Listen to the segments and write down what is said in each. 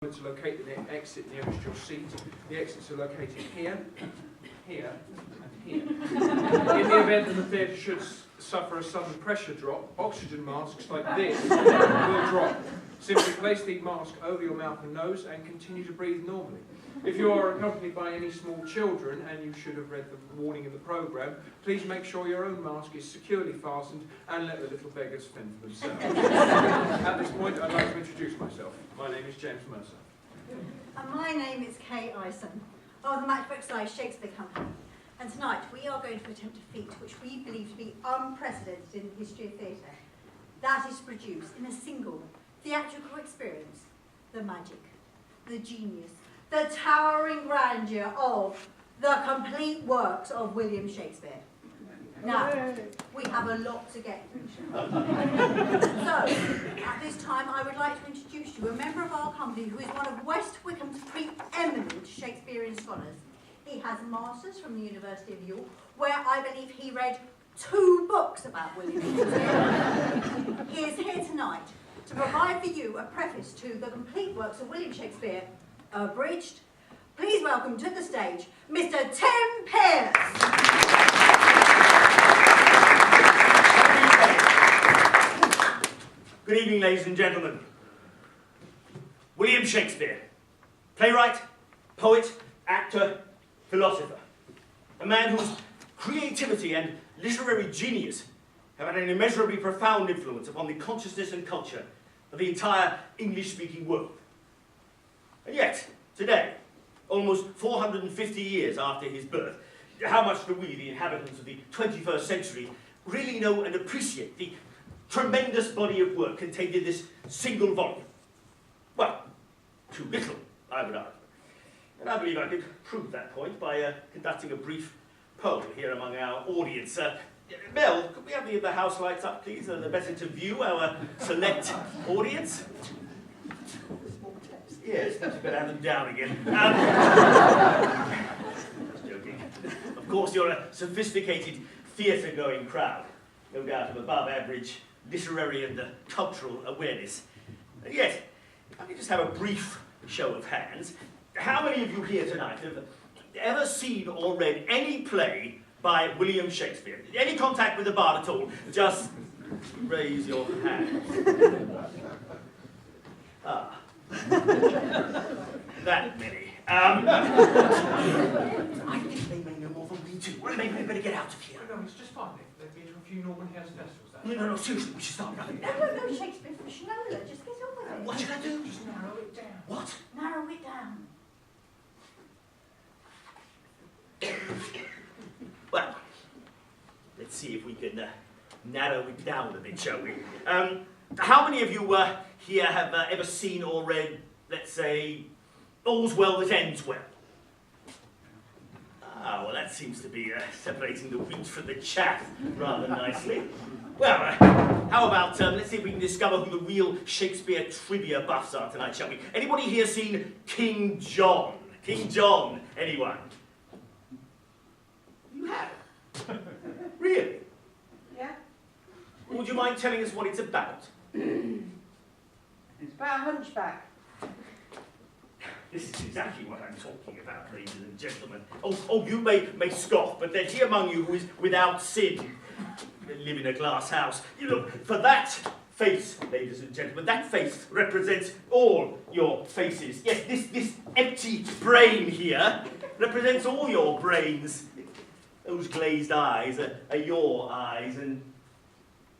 To locate the exit nearest your seat. The exits are located here, here, and here. In the event that the theatre should suffer a sudden pressure drop, oxygen masks like this will drop. Simply place the mask over your mouth and nose and continue to breathe normally. If you are accompanied by any small children, and you should have read the warning in the programme, please make sure your own mask is securely fastened and let the little beggars fend for themselves. At this point, I'd like to introduce myself. My name is James Mercer. And my name is Kay Ison of the Matchbox Shakespeare Company. And tonight we are going to attempt a feat which we believe to be unprecedented in the history of theatre. That is produced in a single theatrical experience, the magic, the genius, the towering grandeur of the complete works of William Shakespeare. Now, we have a lot to get through. So, at this time, I would like to introduce you a member of our company who is one of West Wickham's preeminent Shakespearean scholars. He has a master's from the University of York, where I believe he read 2 books about William Shakespeare. He is here tonight to provide for you a preface to the complete works of William Shakespeare, abridged. Please welcome to the stage, Mr. Tim Pearce. Good evening, ladies and gentlemen. William Shakespeare, playwright, poet, actor, philosopher. A man whose creativity and literary genius have had an immeasurably profound influence upon the consciousness and culture of the entire English-speaking world. And yet, today, almost 450 years after his birth, how much do we, the inhabitants of the 21st century, really know and appreciate the tremendous body of work contained in this single volume? Well, too little, I would argue. And I believe I could prove that point by conducting a brief poll here among our audience. Mel, could we have the house lights up, please? They're better to view our select audience. Yes, perhaps you better have them down again. Just joking. Of course, you're a sophisticated, theatre-going crowd, no doubt of above average literary and cultural awareness. And yet, if I could just have a brief show of hands, how many of you here tonight have ever seen or read any play by William Shakespeare? Any contact with the bard at all? Just raise your hand. Ah. That many. I think they may know more than we do. Well, maybe we better get out of here. No, it's just fine. They've been to a few Norman House festivals. No, seriously, we should start running. No, Shakespeare for Shinola, just get on with it. What should I do? Just narrow it down. What? Narrow it down. Well, let's see if we can narrow it down a bit, shall we? How many of you here have ever seen or read, let's say, All's Well That Ends Well? Ah, well, that seems to be separating the wheat from the chaff rather nicely. Well, how about, let's see if we can discover who the real Shakespeare trivia buffs are tonight, shall we? Anybody here seen King John? King John, anyone? You have? Really? Yeah. Would you mind telling us what it's about? It's about a hunchback. This is exactly what I'm talking about, ladies and gentlemen. Oh, you may scoff, but there's he among you who is without sin. Live in a glass house. You look, for that face, ladies and gentlemen, that face represents all your faces. Yes, this empty brain here represents all your brains. Those glazed eyes are your eyes, and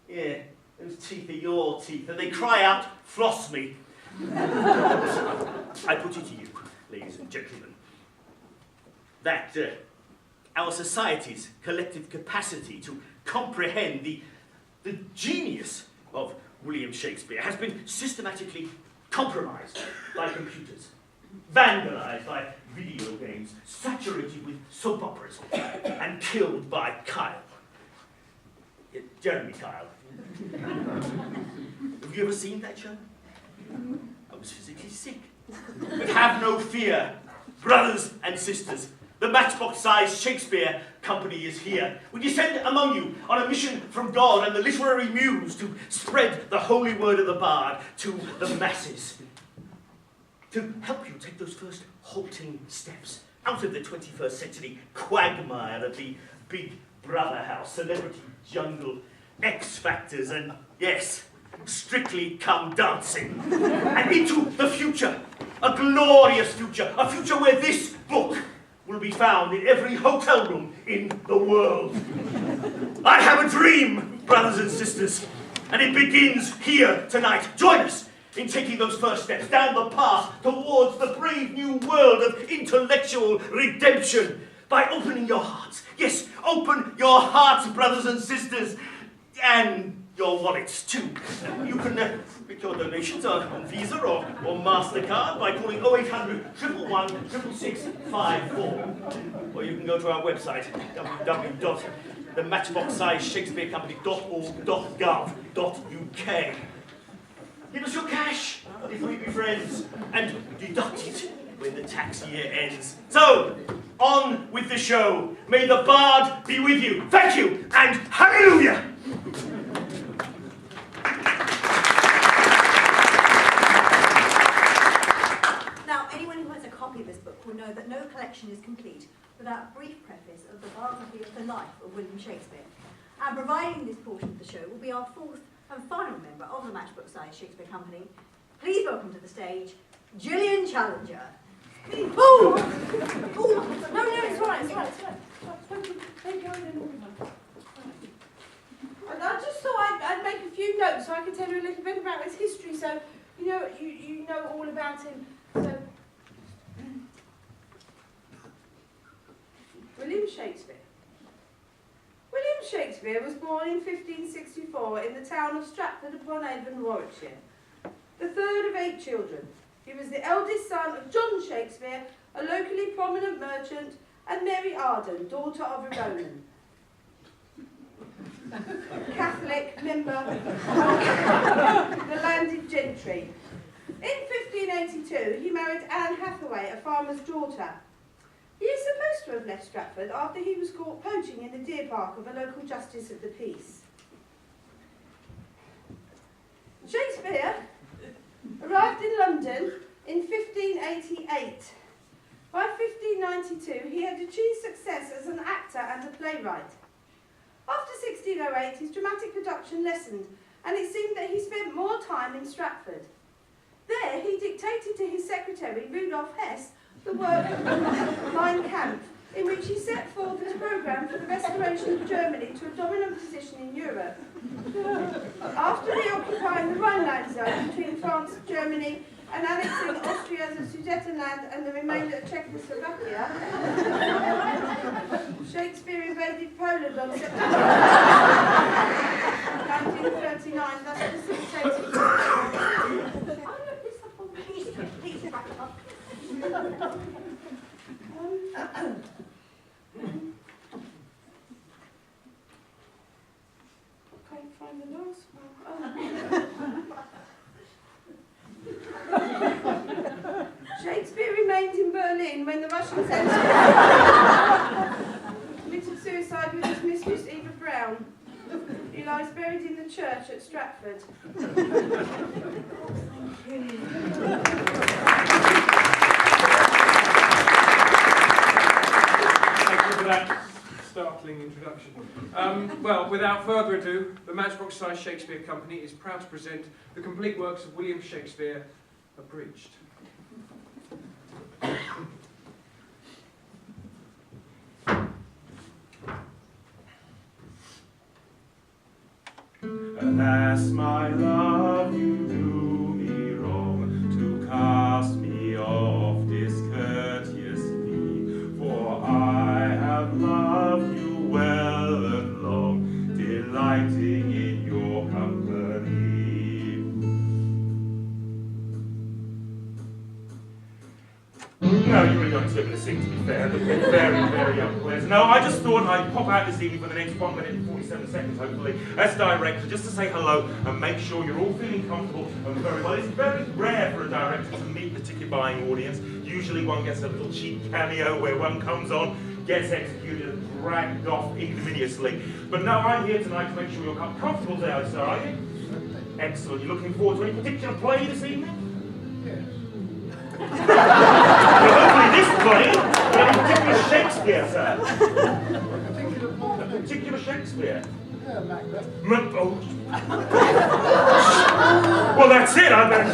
yeah, those teeth are your teeth, and they cry out, "Floss me." I put it to you, ladies and gentlemen, that our society's collective capacity to comprehend the genius of William Shakespeare has been systematically compromised by computers, vandalized by video games, saturated with soap operas, and killed by Kyle. Jeremy Kyle. Have you ever seen that show? I was physically sick. But have no fear, brothers and sisters. The Matchbox-sized Shakespeare Company is here. We descend among you on a mission from God and the literary muse to spread the holy word of the bard to the masses. to help you take those first halting steps out of the 21st century quagmire of the Big Brother house, celebrity jungle, X Factors, and yes, Strictly Come Dancing, and into the future, a glorious future, a future where this book will be found in every hotel room in the world. I have a dream, brothers and sisters, and it begins here tonight. Join us in taking those first steps down the path towards the brave new world of intellectual redemption by opening your hearts. Yes, open your hearts, brothers and sisters, and your wallets too. You can make your donations on Visa or MasterCard by calling 0800 111 66654. Or you can go to our website, www.thematchbox-shakespearecompany.org.gov.uk. Give us your cash if we be friends, and deduct it when the tax year ends. So, on with the show. May the bard be with you. Thank you, and hallelujah! Now, anyone who has a copy of this book will know that no collection is complete without a brief preface of the biography of the life of William Shakespeare. And providing this portion of the show will be our fourth and final member of the Matchbox Shakespeare Company. Please welcome to the stage, Gillian Challenger. Oh! Oh! No, it's right. And I just thought I'd make a few notes so I could tell you a little bit about his history, so you know all about him. So, William Shakespeare. William Shakespeare was born in 1564 in the town of Stratford-upon-Avon, Warwickshire, the third of 8 children. He was the eldest son of John Shakespeare, a locally prominent merchant, and Mary Arden, daughter of a Roman. Catholic member of the landed gentry. In 1582, he married Anne Hathaway, a farmer's daughter. He is supposed to have left Stratford after he was caught poaching in the deer park of a local justice of the peace. Shakespeare arrived in London in 1588. By 1592, he had achieved success as an actor and a playwright. After 1608, his dramatic production lessened, and it seemed that he spent more time in Stratford. There, he dictated to his secretary, Rudolf Hess, the work Mein Kampf, in which he set forth his programme for the restoration of Germany to a dominant position in Europe. After reoccupying the Rhineland zone between France, Germany, and annexing Austria as a Sudetenland and the remainder of Czechoslovakia, Shakespeare invaded Poland on September 1939, thus facilitating... Can't find the last one. Shakespeare remained in Berlin when the Russians committed suicide with his mistress Eva Braun. He lies buried in the church at Stratford. For that startling introduction. Well, without further ado, the Matchbox Shakespeare Company is proud to present the complete works of William Shakespeare, abridged. Alas, my love, you do me wrong to cast me off discourteously, for I have loved you well and long, delighting in your company. No, you really don't deserve to sing, to be fair. They're very, very unpleasant. No, I just thought I'd pop out this evening for the next 1 minute and 47 seconds, hopefully, as director, just to say hello and make sure you're all feeling comfortable and very well. It's very rare for a director to meet the ticket-buying audience. Usually one gets a little cheap cameo where one comes on, gets executed and dragged off ignominiously. But no, I'm here tonight to make sure you're comfortable there, sir, are you? Excellent. You looking forward to any particular play this evening? Yeah. here, sir? Particular A particular Shakespeare? Yeah, Macbeth. Oh. Well, that's it, I bet.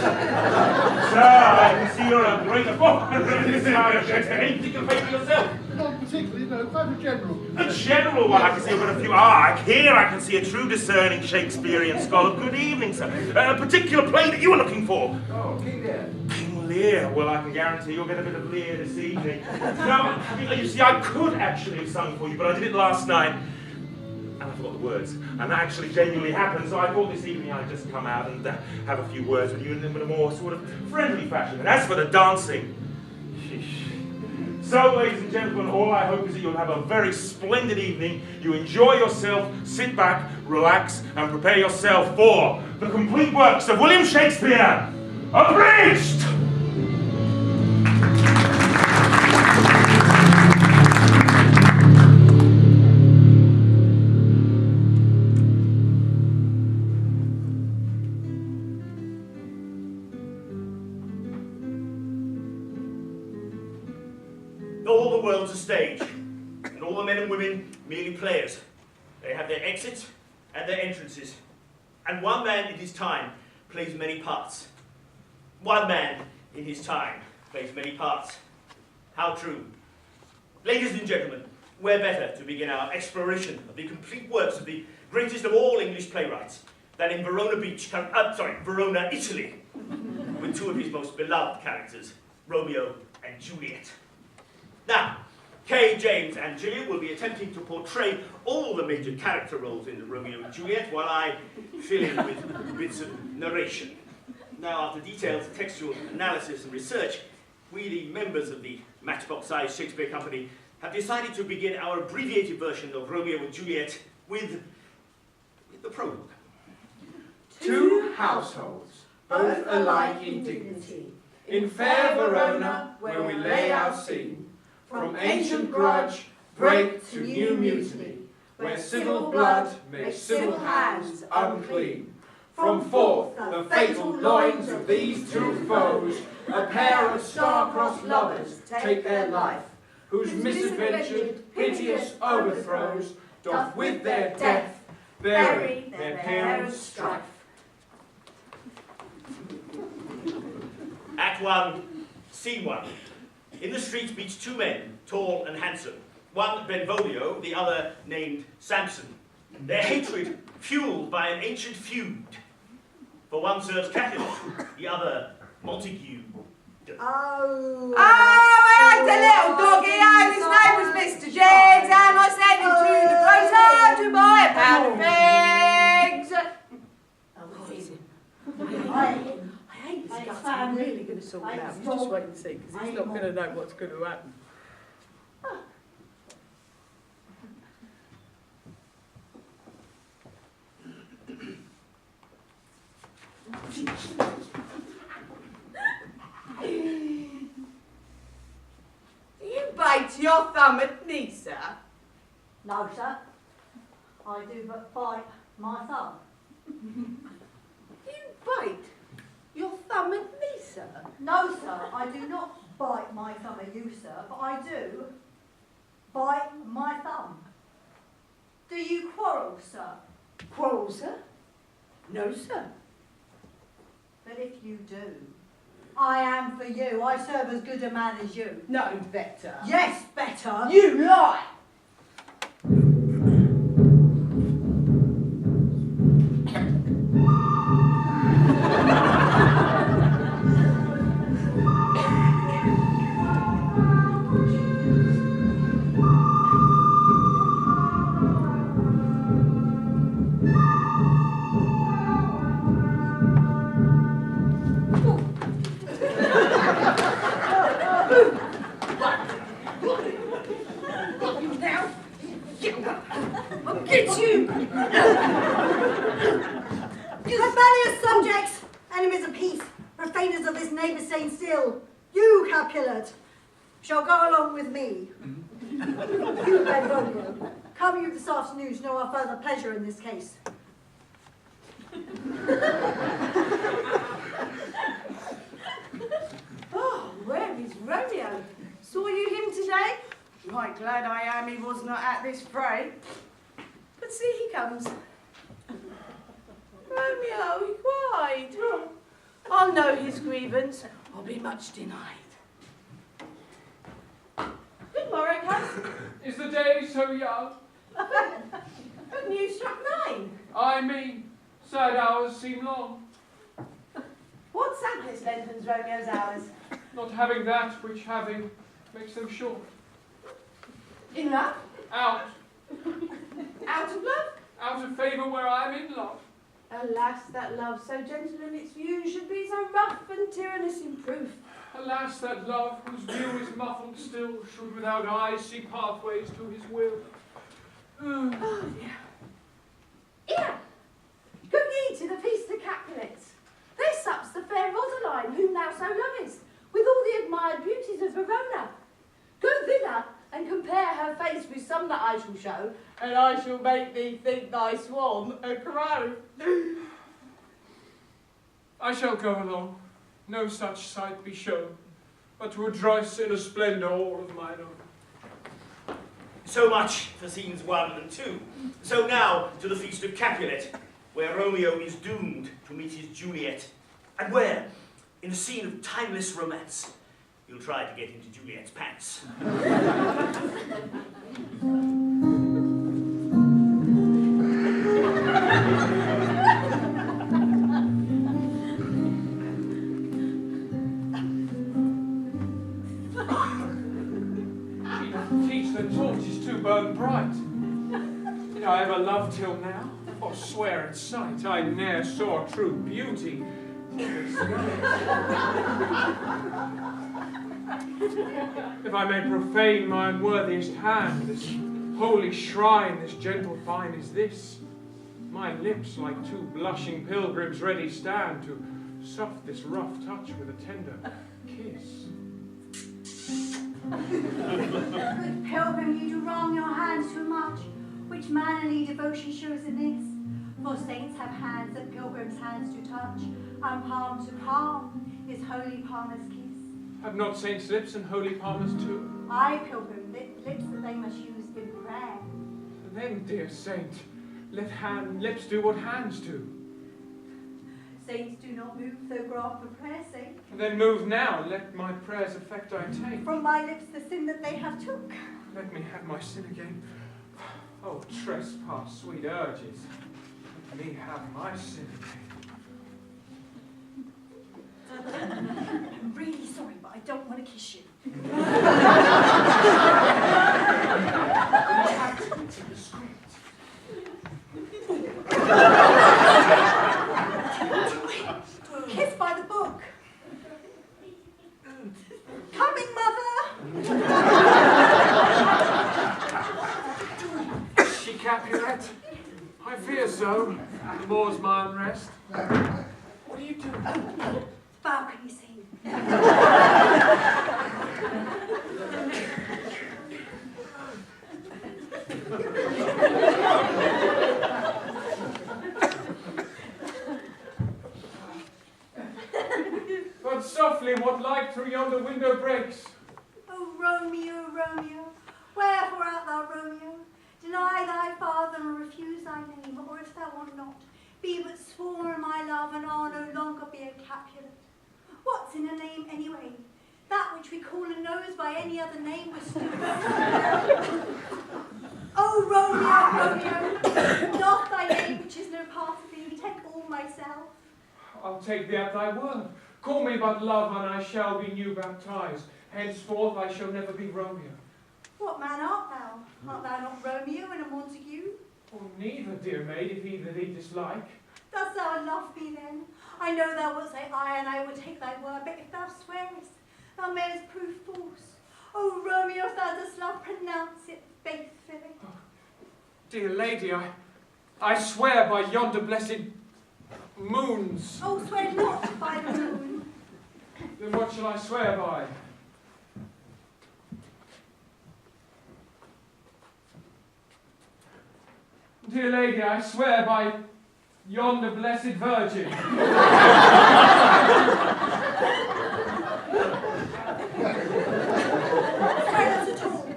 Sir, I can see you're a great Shakespeare. Any particular favourite yourself? Not particularly, no, quite a general. A general one, I can see you've got a few. Here I can see a true discerning Shakespearean scholar. Good evening, sir. A particular play that you were looking for? Oh, King Lear. King Lear. Well, I can guarantee you'll get a bit of Lear this evening. Now, you see, I could actually have sung for you, but I did it last night. And I forgot the words. And that actually genuinely happened, so I thought this evening I'd just come out and have a few words with you in a more sort of friendly fashion. And as for the dancing, sheesh. So, ladies and gentlemen, all I hope is that you'll have a very splendid evening. You enjoy yourself, sit back, relax, and prepare yourself for the complete works of William Shakespeare, abridged! All the world's a stage, and all the men and women merely players. They have their exits and their entrances, and one man in his time plays many parts. One man in his time plays many parts. How true. Ladies and gentlemen, where better to begin our exploration of the complete works of the greatest of all English playwrights than in Verona, Italy, with two of his most beloved characters, Romeo and Juliet. Now, Kay, James, and Gillian will be attempting to portray all the major character roles in the Romeo and Juliet while I fill in with bits of narration. Now, after detailed textual analysis and research, we, the members of the Matchbox Shakespeare Company, have decided to begin our abbreviated version of Romeo and Juliet with the prologue. Two households, both alike in dignity, in fair Verona, where we lay our scene. From ancient grudge, break to new mutiny, where civil blood makes civil hands unclean. From forth the fatal loins of these two foes, a pair of star-crossed lovers take their life, whose misadventured, piteous overthrows doth with their death bury their parents' strife. Act 1, Scene 1. In the street meets two men, tall and handsome. One Benvolio, the other named Samson. Their hatred fueled by an ancient feud. For one serves Capulet, the other Montague. Oh, I had a little doggy, and his name was Mr. Jiggs, and I sent him to the grocer to buy a pound of eggs. Oh, is it? I hate this guy. I'm really going to sort him out. You just wait and see, because he's not going to know what's going to happen. You bite your thumb at me, sir? No, sir. I do but bite my thumb. You bite your thumb at me, sir? No, sir, I do not bite my thumb at you, sir, but I do bite my thumb. Do you quarrel, sir? Quarrel, sir? No, sir. But if you do, I am for you. I serve as good a man as you. No, better. Yes, better. You lie! Get you! Rebellious subjects, enemies of peace, profaners of this neighbour saying still, you, Capulet, shall go along with me. You, Benvolio, come you this afternoon to know our further pleasure in this case. Oh, where is Romeo? Saw you him today? right glad I am he was not at this fray. But see he comes. Romeo, he cried. I'll know his grievance, I'll be much denied. Good morning, cousin. Is the day so young? But you struck 9. I mean, sad hours seem long. What sadness lengthens Romeo's hours? Not having that which having makes them short. In love? Out. Out of love? Out of favour where I am in love. Alas, that love so gentle in its view should be so rough and tyrannous in proof. Alas, that love whose view is muffled still should without eyes see pathways to his will. Oh dear. Here, go ye to the feast of Capulets. There sups the fair Rosaline, whom thou so lovest, with all the admired beauties of Verona. Go thither and compare her face with some that I shall show, and I shall make thee think thy swan a crow. I shall go along, no such sight be shown, but to rejoice in a splendour all of mine own. So much for scenes 1 and 2. So now to the feast of Capulet, where Romeo is doomed to meet his Juliet, and where, in a scene of timeless romance, he'll try to get into Juliet's pants. Teach the torches to burn bright. Did I ever love till now? Or swear at sight I ne'er saw true beauty. If I may profane my unworthiest hand, this holy shrine, this gentle fine is this. My lips like 2 blushing pilgrims ready stand to soft this rough touch with a tender kiss. Good pilgrim, you do wrong your hands too much, which mannerly devotion shows in this. For saints have hands that pilgrims' hands do touch, and palm to palm is holy palmer's kiss. Have not saints' lips and holy palmers too? Aye, pilgrim, lips that they must use in prayer. Then, dear saint, let lips do what hands do. Saints do not move, though grant for prayer's sake. Then move now, let my prayers effect I take. From my lips the sin that they have took. Let me have my sin again. Oh, trespass, sweet urges. Let me have my sin again. I'm really sorry, but I don't want to kiss you. Kiss by the book. Coming, mother. She Capulet? I fear so. More's my unrest. What are you doing? Balcony scene. But softly, what light through yonder window breaks? Oh, Romeo, Romeo, wherefore art thou, Romeo? Deny thy father and refuse thy name, or if thou wilt not, be but sworn my love, and I'll no longer be a Capulet. What's in a name anyway? That which we call a nose by any other name was stupid. Oh, Romeo, Romeo, doth thy name, which is no part of thee, take all myself? I'll take thee at thy word. Call me but love, and I shall be new baptized. Henceforth I shall never be Romeo. What man art thou? Art thou not Romeo and a Montague? Oh, neither, dear maid, if either thee dislike. Dost thou love me then? I know thou wilt say aye, and I will take thy word, but if thou swearest, thou mayest prove false. Oh, Romeo, if thou dost love, pronounce it faithfully. Oh, dear lady, I swear by yonder blessed moons. Oh, swear not by the moon. Then what shall I swear by? Dear lady, I swear by yonder blessed Virgin. Swear not at all.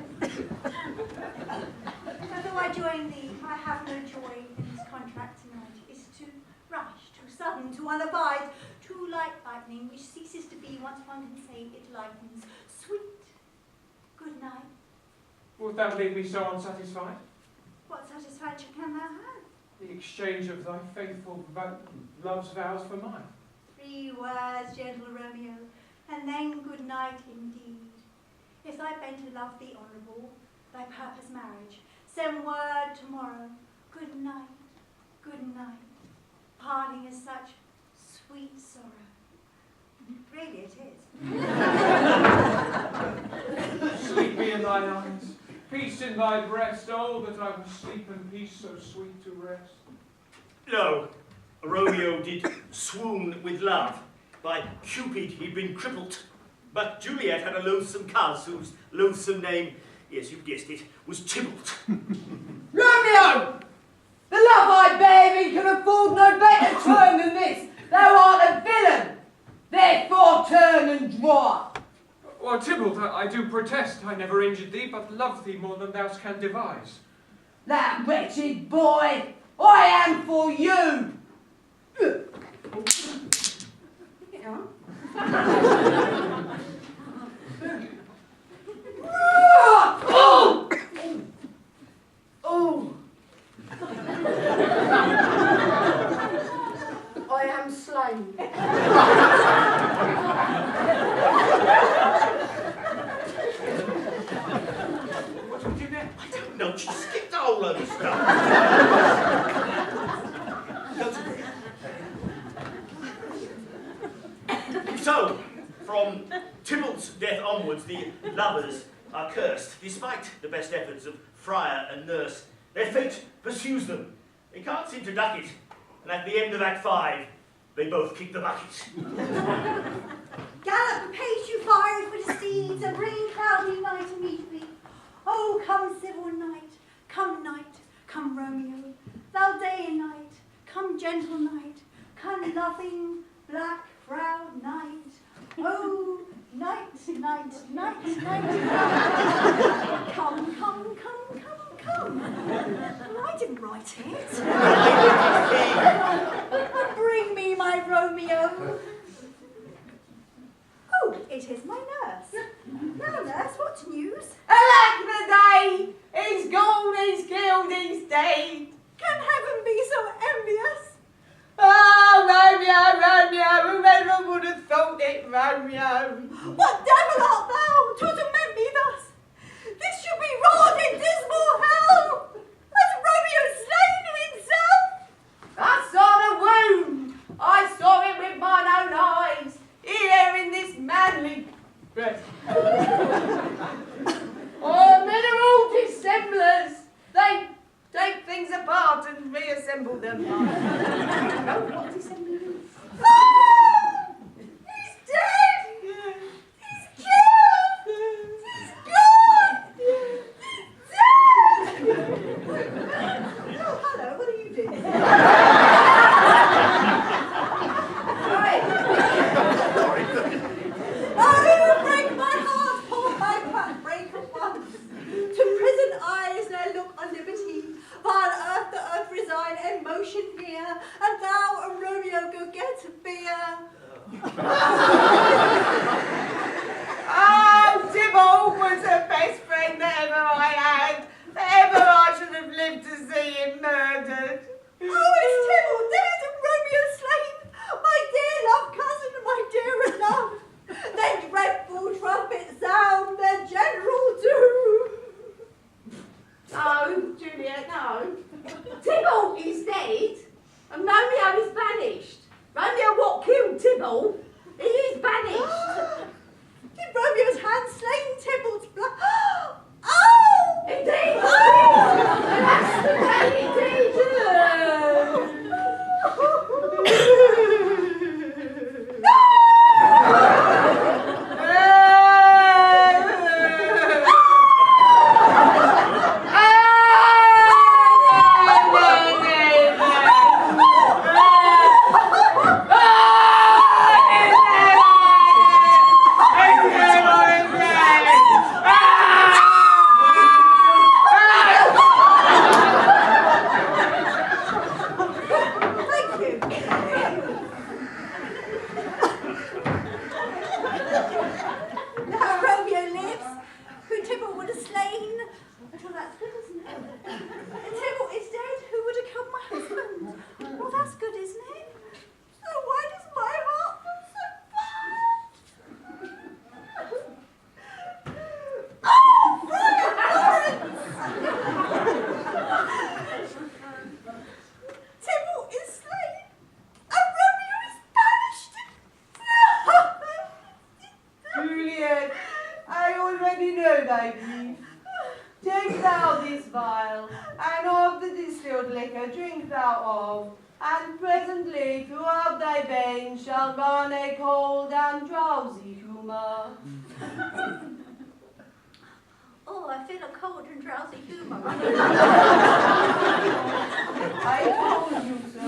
too rash, too sudden, too unabide, too like lightning, which ceases to be once one can say it lightens. Sweet good night. Wilt thou leave me so unsatisfied? What satisfaction can thou have? The exchange of thy faithful love's vows for mine. 3 words, gentle Romeo, and then good night indeed. If thy bent to love be honourable, thy purpose marriage, send word tomorrow. Good night, good night. Parting is such sweet sorrow. Really it is. Sleep be in thine eyes, peace in thy breast. Oh, that I would sleep in peace, so sweet to rest. No, Romeo did swoon with love. By Cupid he'd been crippled. But Juliet had a loathsome coz whose loathsome name, yes, you've guessed it, was Tybalt. Romeo! The love I bear thee can afford no better turn than this. Thou art a villain. Therefore turn and draw. Well, Tybalt, I do protest I never injured thee, but love thee more than thou canst devise. That wretched boy, I am for you. Yeah. Oh! Oh! I am slain. What did you do there? I don't know, she skipped a whole load of stuff. So, from Tybalt's death onwards, the lovers are cursed. Despite the best efforts of friar and nurse, their fate pursues them. They can't seem to duck it, and at the end of Act 5, they both kick the bucket. Gallop apace, you fiery-footed steeds, and bring cloudy night immediately. Oh, come civil night, come Romeo, thou day and night, come gentle night, come loving black-browed night. Oh, night, night, night, night, night. Come. I didn't write it. Bring me my Romeo. Oh, it is my nurse. Now, nurse, what news? Alack the day! He's gone, he's killed, he's dead. Can heaven be so envious? Oh, Romeo, whoever would have thought it, Romeo? What devil art thou to torment me thus? This should be wrought in dismal hell. Has Romeo slain himself? I saw the wound. I saw it with mine own eyes. Here in this manly breast. Oh, men are all dissemblers. They take things apart and reassemble them. What dissemblers? Ah! He's dead! He's killed! He's gone! He's dead! Oh, hello, what are you doing? Oh, it would break my heart I already know thy grief. Take thou this vial, and of the distilled liquor drink thou of, and presently throughout thy veins shall run a cold and drowsy humour. Oh, I feel a cold and drowsy humour. I told you so.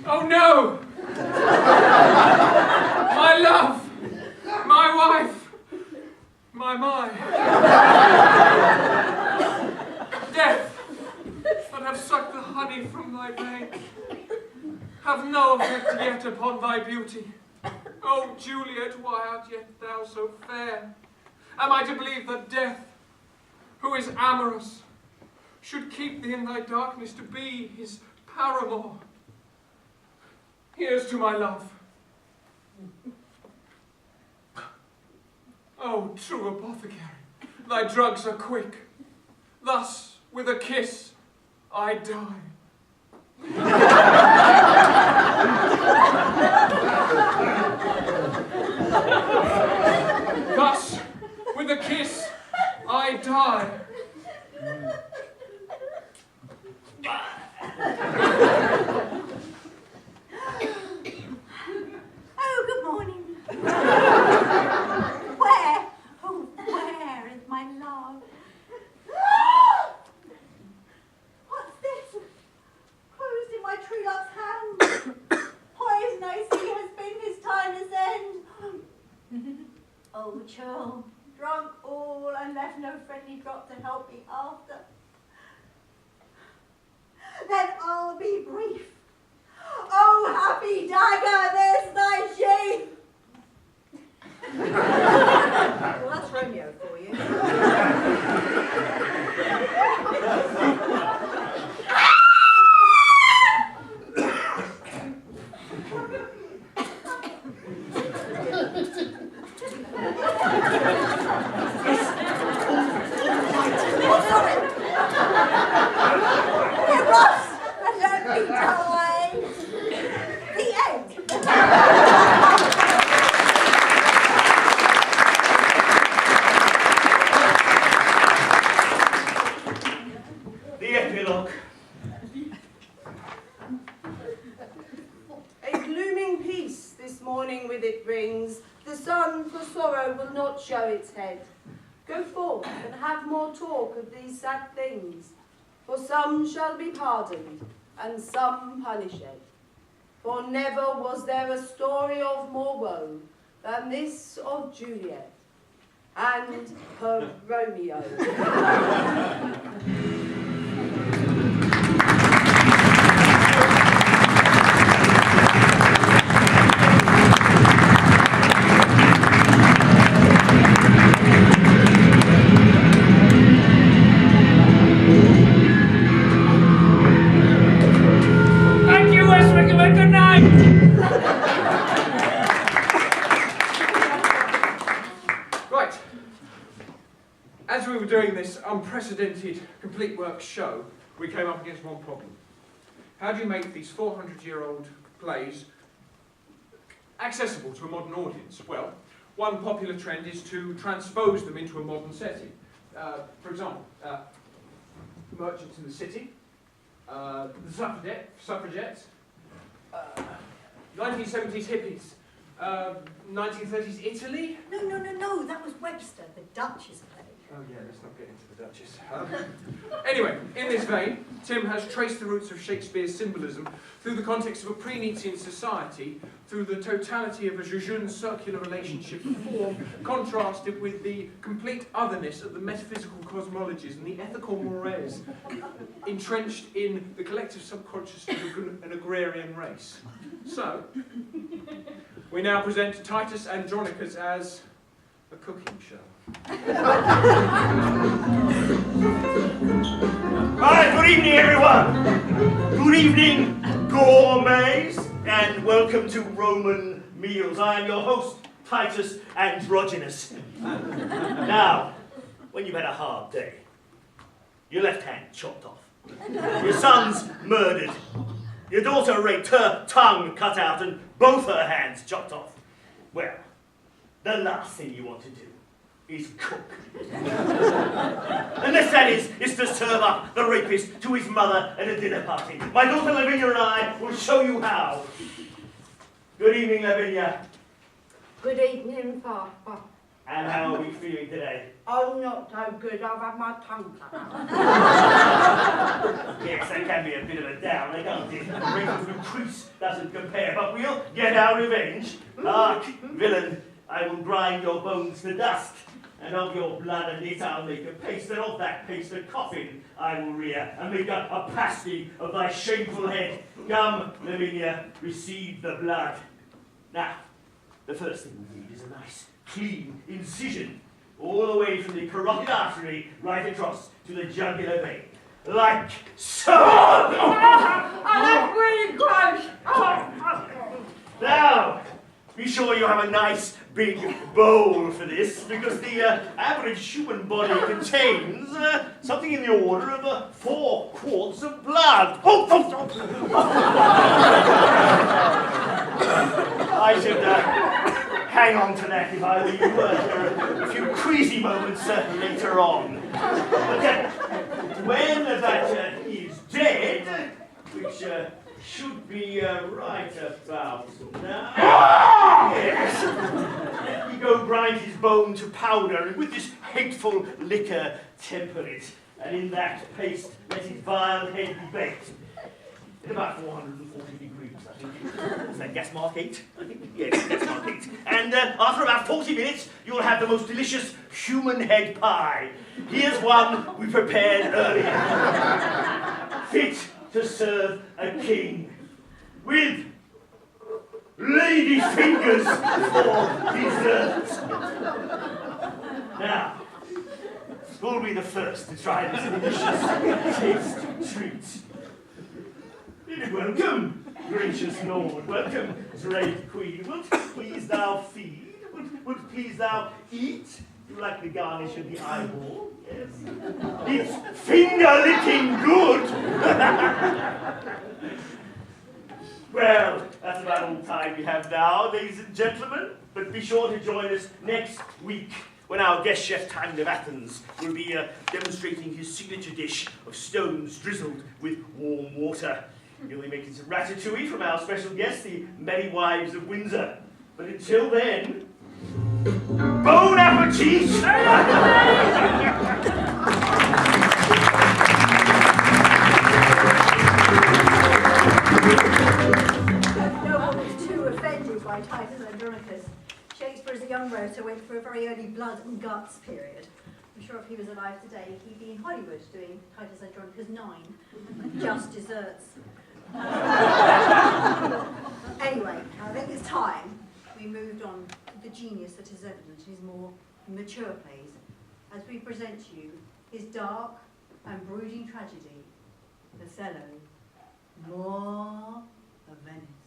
Oh no! My love! My wife! My. Death, that have sucked the honey from thy vein, have no effect yet upon thy beauty. Oh, Juliet, why art yet thou so fair? Am I to believe that death, who is amorous, should keep thee in thy darkness to be his paramour? Here's to my love. Oh, true apothecary, thy drugs are quick. Thus, with a kiss, I die. Thus, with a kiss, I die. Oh, good morning. Where? Oh, where is my love? What's this? Closed in my true love's hand. Poison I see has been his timeless end. Oh, churl, drunk all and left no friendly drop to help me after. Then I'll be brief. Oh, happy dagger, there's thy sheath! Well, that's Romeo for you. Here, Ross, and don't be tied. The end. The epilogue. A glooming peace this morning with it brings. The sun for sorrow will not show its head. Go forth and have more talk of these sad things. For some shall be pardoned, and some punished. For never was there a story of more woe than this of Juliet and her Romeo. Thank you, West Wickham, and good night! Right. As we were doing this unprecedented Compleat Wks show, we came up against one problem. How do you make these 400-year-old plays accessible to a modern audience? Well, one popular trend is to transpose them into a modern setting. For example, Merchants in the City, the Suffragettes, 1970s hippies, 1930s Italy. No, that was Webster, the Duchess play. Oh yeah, let's not get into the Duchess. Anyway, in this vein, Tim has traced the roots of Shakespeare's symbolism through the context of a pre-Nietzschean society, through the totality of a jejune circular relationship of form, contrasted with the complete otherness of the metaphysical cosmologies and the ethical mores entrenched in the collective subconscious of an agrarian race. So, we now present Titus Andronicus as a cooking show. Hi, good evening, everyone. Good evening, gourmets, and welcome to Roman Meals. I am your host, Titus Andronicus. Now, when you've had a hard day, your left hand chopped off, your son's murdered, your daughter raped, her tongue cut out, and both her hands chopped off, well, the last thing you want to do is cook. Unless that is to serve up the rapist to his mother at a dinner party. My daughter Lavinia and I will show you how. Good evening, Lavinia. Good evening, Papa. And how are we feeling today? Oh, not so good. I've had my tongue cut out. Yes, that can be a bit of a downer, can't it? The wrinkle through crease doesn't compare, but we'll get our revenge. Hark, villain, I will grind your bones to dust, and of your blood and it I'll make a paste, and of that paste a coffin I will rear, and make a pasty of thy shameful head. Come, Lavinia, receive the blood. Now, the first thing we need is a nice, clean incision, all the way from the carotid artery right across to the jugular vein. Like so! Oh, that's really gross! Now, be sure you have a nice big bowl for this, because the average human body contains something in the order of 4 quarts of blood. I should hang on to that if I were you. There are a few queasy moments later on. But when that is dead, which should be right about now. Yes. You go grind his bone to powder, and with this hateful liquor temper it, and in that paste let his vile head be baked. At about 440 degrees, I think. Is that gas mark 8? I think, yes, gas mark 8. And after about 40 minutes, you'll have the most delicious human head pie. Here's one we prepared earlier. Fit to serve a king, with lady fingers for dessert. Now, who'll be the first to try this delicious taste treat? Welcome, gracious lord, welcome, great queen. Wilt please thou feed? Wilt please thou eat? You like the garnish of the eyeball? Yes. It's finger-licking good! Well, that's about all time we have now, ladies and gentlemen. But be sure to join us next week, when our guest chef, Timon of Athens, will be demonstrating his signature dish of stones drizzled with warm water. He'll be making some ratatouille from our special guests, the Merry Wives of Windsor. But until then, bon appetit! No one was too offended by Titus Andronicus. Shakespeare, as a young writer, went through a very early blood and guts period. I'm sure if he was alive today, he'd be in Hollywood doing Titus Andronicus 9, just desserts. Anyway, I think it's time we moved on to the genius that is evident in his more mature plays, as we present to you his dark and brooding tragedy, Othello, More of Venice.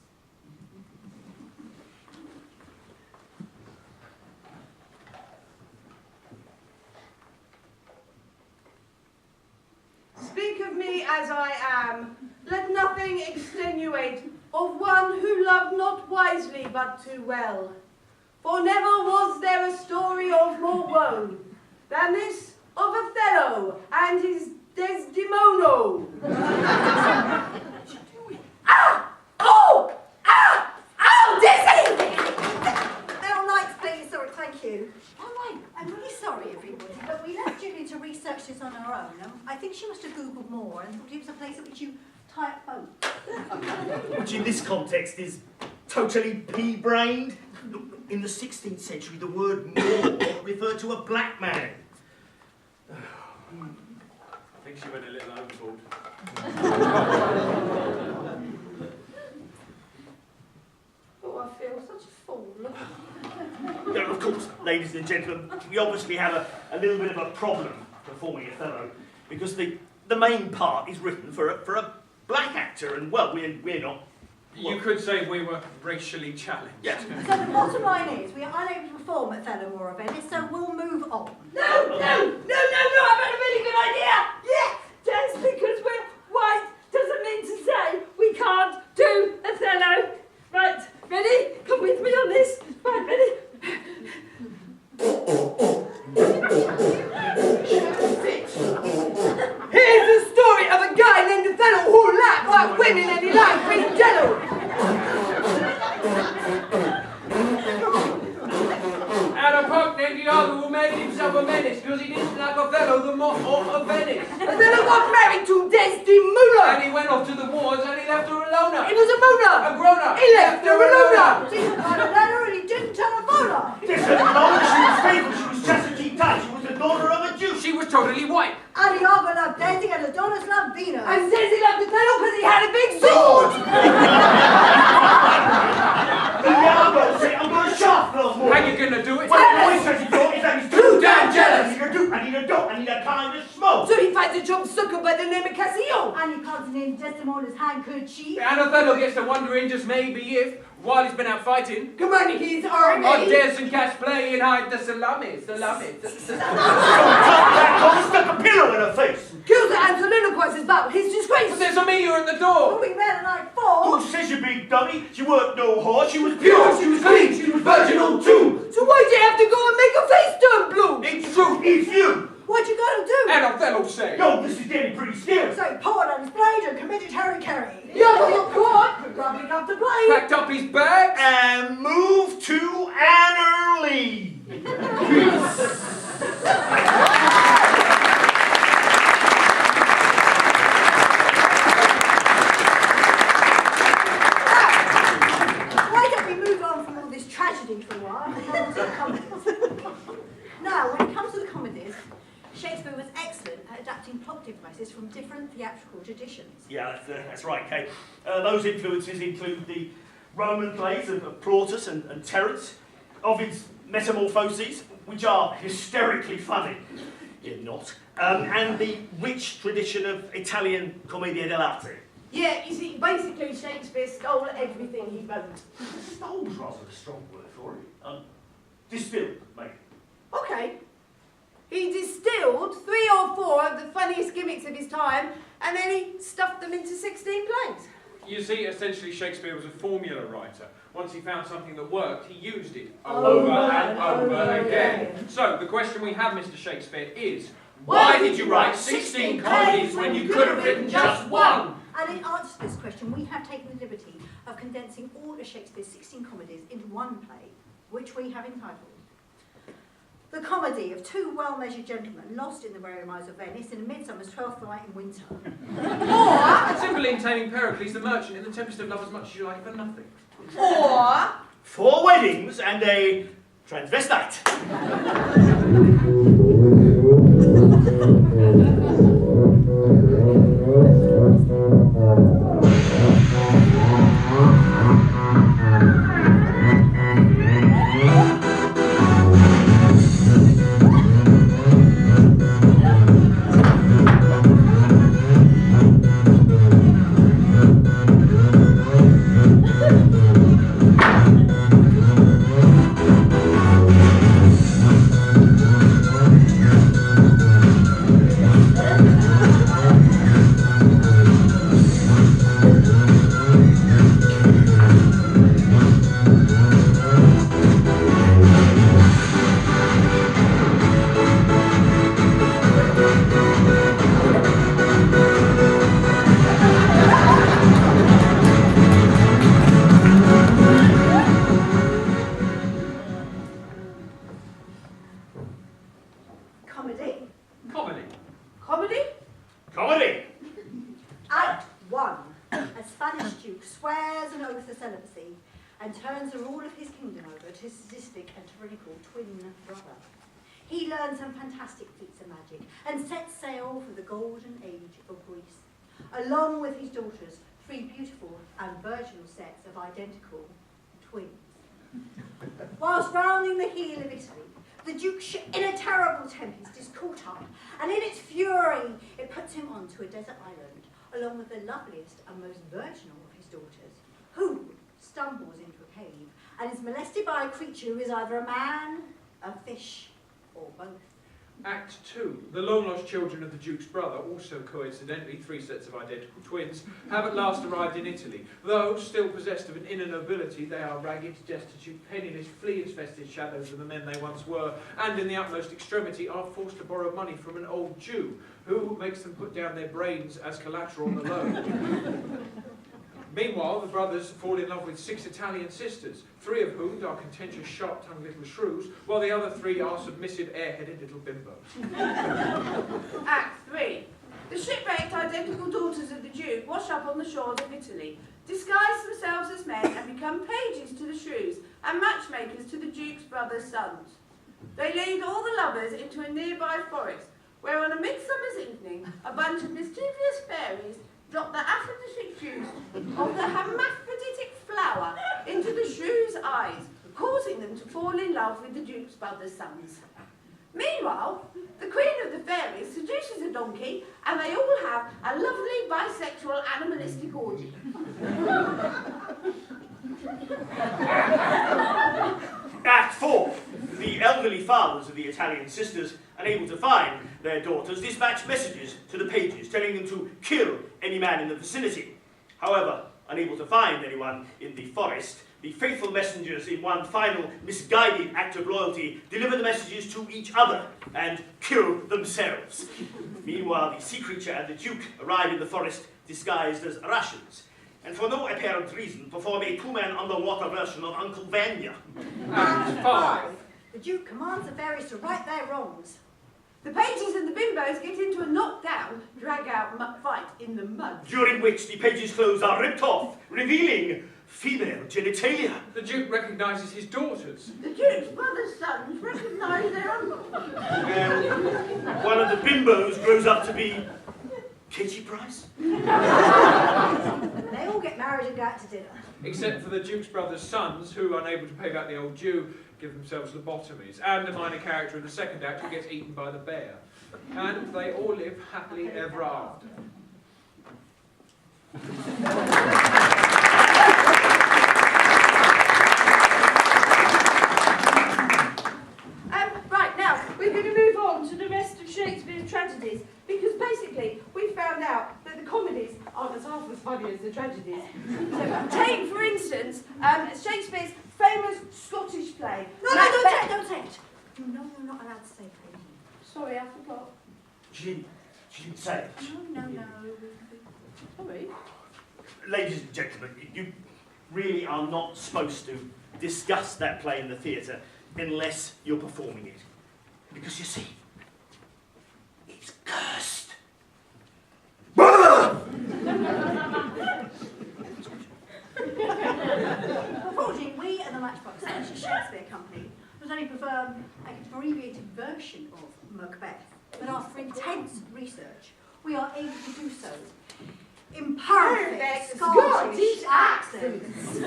Speak of me as I am. Let nothing extenuate of one who loved not wisely but too well. For never was there a story of more woe than this of Othello and his Desdemona. Ah! Oh! Ah! Oh, dizzy! All right, please. Sorry, thank you. All right, I'm really sorry, everybody, but we left Julie to research this on her own. I think she must have Googled more and thought it was a place at which you tie up boats. Which in this context is totally pea-brained. In the 16th century, the word Moor referred to a black man. I think she went a little overboard. Oh, I feel such a fool. Now, of course, ladies and gentlemen, we obviously have a little bit of a problem performing Othello, because the main part is written for a black actor, and well, we're not You could say we were racially challenged. Yeah. So the bottom line is, we are unable to perform at Othello or Venice, so we'll move on. No, I've got a really good idea! Yes, just because we're white doesn't mean to say we can't do Othello. Right, ready? Come with me on this. Right, ready? Here's the story of a guy named Othello who liked white women and he liked green jello. And a punk named Iago who made himself a menace because he didn't like Othello, the moth of Venice. Othello got married to Desdemona. And he went off to the wars and he left her alone. He was a moaner. A grown-up. He left her alone. She was kind of letter and he didn't tell a photo. Listen, long as she was faithful, she was just a keep tight. She was the daughter of a Jew. She was totally white. And Iago loved Desi and Adonis loved Venus. And says he loved Othello because he had a big sword. Iago said, I'm going to shaft no more. How you gonna do it? Well, the boy says he thought he's too damn jealous. I need a dope, I need a kind of smoke. So he finds a chump sucker by the name of Cassio. And he comes in Desdemona's handkerchief. And Othello gets to wondering just maybe if, while he's been out fighting, Come on, he's army. Des and Cash play and hide the salamis. Don't talk that, Tom stuck a pillow in her face. Kills her and soliloquizes about his disgrace. But there's Amelia at the door. We met at night 4. Who says you big dummy? She weren't no whore, she was Pure, she was clean, she was virginal too. So why'd you have to go and make her face turn blue? It's true. It's you. What'd you go to do? And Othello said, Yo, this is getting pretty scary. So he poured on his blade and committed Harry-Carry. Iago got caught, but probably got to play. packed up his bags. And move to Annerley. Why don't we move on from all this tragedy for a while and come to the comedies? Now, when it comes to the comedies, Shakespeare was excellent at adapting plot devices from different theatrical traditions. Yeah, that's right, Kate. Those influences include the Roman plays of Plautus and Terence, Ovid's Metamorphoses, which are hysterically funny, yet not, and the rich tradition of Italian commedia dell'arte. Yeah, you see, basically Shakespeare stole everything he wrote. Stole's rather a strong word for it. Distilled, mate. Okay. He distilled 3 or 4 of the funniest gimmicks of his time, and then he stuffed them into 16 plays. You see, essentially Shakespeare was a formula writer. Once he found something that worked, he used it Over over and and over over again. again. So, the question we have, Mr. Shakespeare, is why did you write 16 comedies when you could have written just one? And in answer to this question, we have taken the liberty of condensing all of Shakespeare's 16 comedies into one play, which we have entitled The Comedy of Two Well-Measured Gentlemen Lost in the Wearing Eyes of Venice in a Midsummer's 12th Night in Winter. Or, Simply in Taming Pericles the Merchant in The Tempest of Love as Much as You Like for Nothing. or, 4 weddings and a transvestite. Comedy. Comedy. Comedy? Comedy. Act 1. A Spanish duke swears an oath of celibacy and turns the rule of his kingdom over to his sadistic and tyrannical twin brother. He learns some fantastic feats of magic and sets sail for the golden age of Greece, along with his daughters, 3 beautiful and virginal sets of identical twins. Whilst rounding the heel of Italy, the Duke's ship, in a terrible tempest, is caught up, and in its fury, it puts him onto a desert island, along with the loveliest and most virginal of his daughters, who stumbles into a cave and is molested by a creature who is either a man, a fish, or both. Act 2. The long-lost children of the Duke's brother, also coincidentally 3 sets of identical twins, have at last arrived in Italy. Though still possessed of an inner nobility, they are ragged, destitute, penniless, flea-infested shadows of the men they once were, and in the utmost extremity are forced to borrow money from an old Jew, who makes them put down their brains as collateral on the loan. Meanwhile, the brothers fall in love with 6 Italian sisters, 3 of whom are contentious, sharp-tongued little shrews, while the other 3 are submissive, air-headed little bimbos. Act 3. The shipwrecked identical daughters of the Duke wash up on the shores of Italy, disguise themselves as men and become pages to the shrews and matchmakers to the Duke's brother's sons. They lead all the lovers into a nearby forest, where on a midsummer's evening, a bunch of mischievous fairies drop the aphrodisiac juice of the hermaphroditic flower into the shrews' eyes, causing them to fall in love with the Duke's brother's sons. Meanwhile, the Queen of the Fairies seduces a donkey, and they all have a lovely bisexual animalistic orgy. Act 4. The elderly fathers of the Italian sisters, unable to find their daughters, dispatch messages to the pages telling them to kill any man in the vicinity. However, unable to find anyone in the forest, the faithful messengers, in one final misguided act of loyalty, deliver the messages to each other and kill themselves. Meanwhile, the sea creature and the Duke arrive in the forest disguised as Russians, and for no apparent reason perform a 2-man underwater version of Uncle Vanya. Act 5. The Duke commands the fairies to right their wrongs. The pages and the bimbos get into a knockdown, drag-out fight in the mud. During which the pages' clothes are ripped off, revealing female genitalia. The Duke recognises his daughters. The Duke's brother's sons recognise their uncle. And one of the bimbos grows up to be Katie Price. They all get married and go out to dinner. Except for the Duke's brother's sons, who, unable to pay back the old Jew, give themselves lobotomies, and a minor character in the second act who gets eaten by the bear. And they all live happily ever after. Right, now, we're going to move on to the rest of Shakespeare's tragedies, because basically, we found out that the comedies aren't as half as funny as the tragedies. So, take, for instance, Shakespeare's famous Scottish play. No, don't say it. You know you're not allowed to say it. Sorry, I forgot. She didn't say it. No. Sorry. Ladies and gentlemen, you really are not supposed to discuss that play in the theatre unless you're performing it. Because you see, it's cursed. Unfortunately, we at the Matchbox Shakespeare Company not only prefer an abbreviated version of Macbeth, but after intense research, we are able to do so in perfect Scottish accents.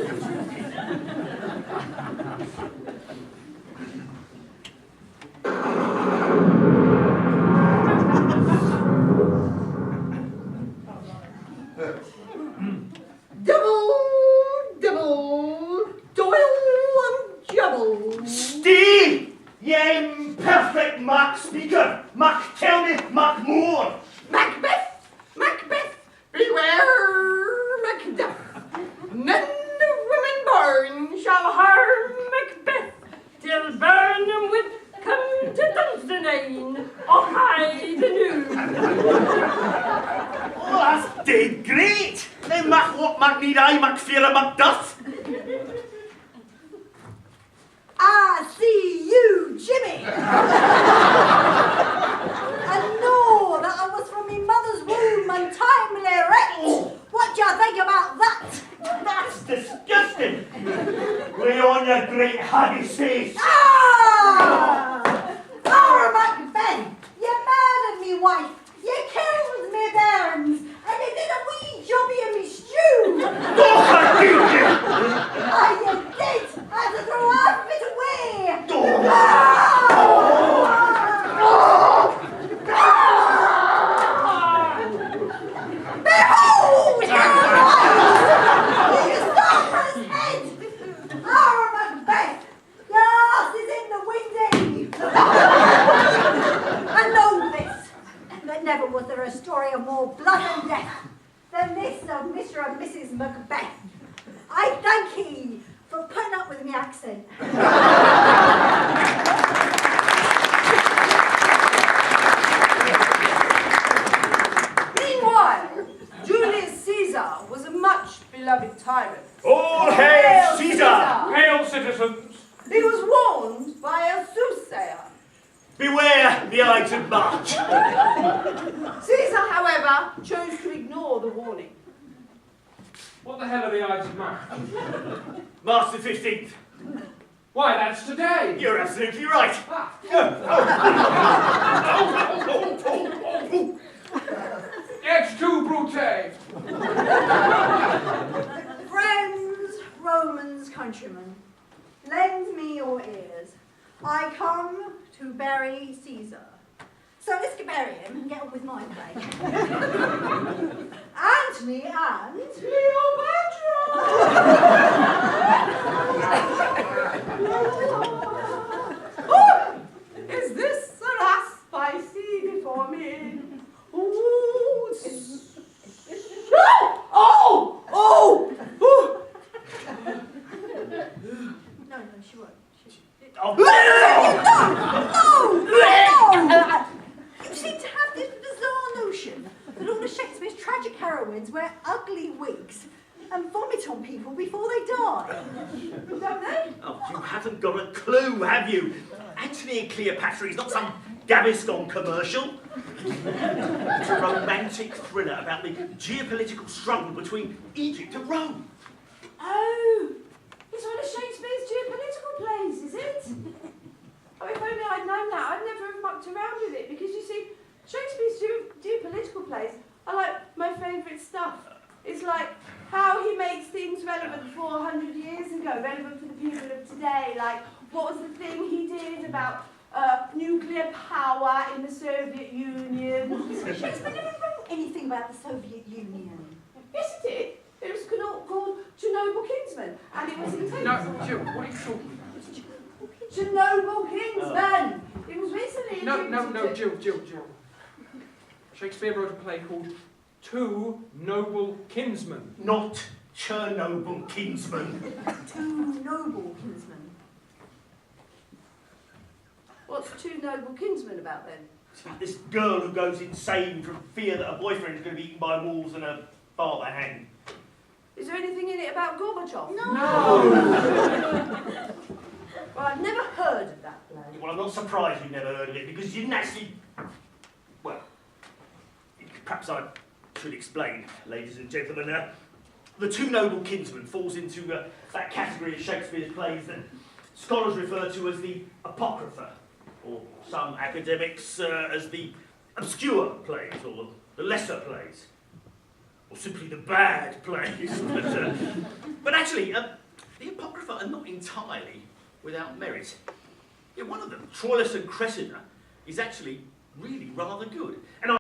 Steve! Ye imperfect Mac speaker! Mac tell me, Mac more! Macbeth! Macbeth! Beware Macbeth! None of women born shall harm Macbeth, till Burnham with come to Dunsinane, or hide anew. Oh, that's dead great! Now, Mac what, Mac need I, Mac fear of Macduff? I see you, Jimmy! And know that I was from my mother's womb untimely wrecked. What do you think about that? That's disgusting! Lay on your great haggy face! Ah! Poor Macbeth! You murdered me wife, you killed me bairns, and you did a wee jobby in me stew! Don't you! Ah, you did! I had to throw half of it away! Behold! You saw his head! never was there a story of more blood and death than this of Mr. and Mrs. Macbeth. I thank ye for putting up with my accent. Meanwhile, Julius Caesar was a much beloved tyrant. All hail Caesar! Hail, citizens! He was warned by a soothsayer. Beware the Ides of March. Caesar, however, chose to ignore the warning. What the hell are the Ides of March? March the 15th. Why, that's today! You're absolutely right. Ex tu brute! Friends, Romans, countrymen, lend me your ears. I come to bury Caesar. So let's go bury him and get on with my play. Antony and Oh, is this the rasp I see before me? Ooh, No, she won't. Oh. No! You seem to have this bizarre notion that all of Shakespeare's tragic heroines wear ugly wigs and vomit on people before they die. Don't they? Oh, you haven't got a clue, have you? Antony and Cleopatra is not some Gaviscon commercial. It's a romantic thriller about the geopolitical struggle between Egypt and Rome. Oh, it's one of Shakespeare's geopolitical plays, is it? Oh, if only I'd known that, I'd never have mucked around with it, because you see, Shakespeare's geopolitical plays are like my favourite stuff. It's like how he makes things relevant 400 years ago, relevant for the people of today, like what was the thing he did about nuclear power in the Soviet Union. Shakespeare never wrote anything about the Soviet Union. Yes, he did. It was called To Noble Kinsman, and it was intended. No, Jill, what are you talking about? To Noble Kinsman. It was recently. No, Jill. Shakespeare wrote a play called Two Noble Kinsmen. Not Chernobyl kinsman. Two noble kinsmen. What's Two Noble Kinsmen about then? It's about this girl who goes insane from fear that her boyfriend is going to be eaten by wolves and her father hanged. Is there anything in it about Gorbachev? No. Well, I've never heard of that play. Well, I'm not surprised you've never heard of it, because you didn't actually... Well, perhaps I should explain, ladies and gentlemen. The Two Noble Kinsmen falls into that category of Shakespeare's plays that scholars refer to as the Apocrypha, or some academics as the obscure plays, or the lesser plays, or simply the bad plays. But actually, the Apocrypha are not entirely without merit. Yeah, one of them, Troilus and Cressida, is actually really rather good. And